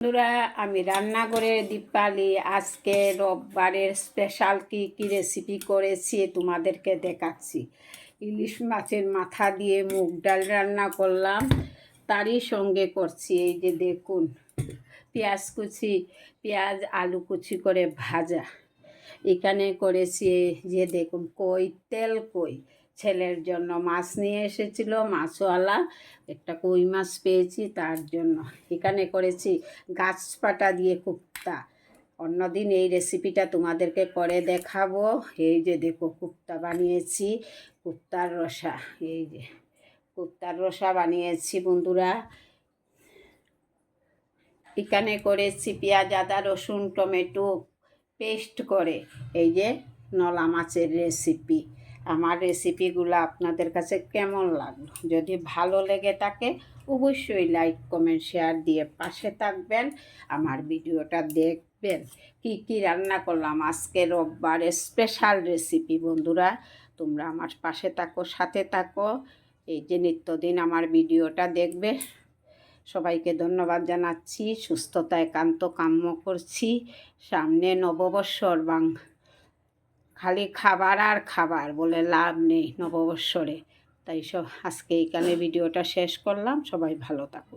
বন্ধুরা, আমি রান্না করে দীপালি আজকে রোববারের স্পেশাল কি রেসিপি করেছি তোমাদেরকে দেখাচ্ছি। ইলিশ মাছের মাথা দিয়ে মুগ ডাল রান্না করলাম, তারই সঙ্গে করছি এই যে দেখুন পেঁয়াজ আলু কুচি করে ভাজা। এখানে করেছি যে দেখুন তেল কই ছেলের জন্য মাছ নিয়ে এসেছিল, মাছওয়ালা একটা কই মাছ পেয়েছি তার জন্য। এখানে করেছি গাছপাটা দিয়ে কুপ্তা। অন্যদিন এই রেসিপিটা তোমাদেরকে করে দেখাবো। এই যে দেখো কুপ্তা বানিয়েছি, কুপ্তার রসা। এই যে কুপ্তার রসা বানিয়েছি বন্ধুরা। এখানে করেছি পেঁয়াজ আদা রসুন টমেটো পেস্ট করে এই যে নলা মাছের রেসিপি। আমার রেসিপিগুলো আপনাদের কাছে কেমন লাগলো? যদি ভালো লেগে থাকে অবশ্যই লাইক কমেন্ট শেয়ার দিয়ে পাশে থাকবেন, আমার ভিডিওটা দেখবেন। কি রান্না করলাম আজকে রোববারের স্পেশাল রেসিপি। বন্ধুরা, তোমরা আমার পাশে থাকো, সাথে থাকো, এই যে নিত্যদিন আমার ভিডিওটা দেখবে। সবাইকে ধন্যবাদ জানাচ্ছি, সুস্থতা একান্ত কাম্য করছি। সামনে নববৎসর, খালি খাবার আর খাবার বলে লাভ নেই নববৎসরে। তাই আজকে এখানে ভিডিওটা শেষ করলাম। সবাই ভালো থাকুন।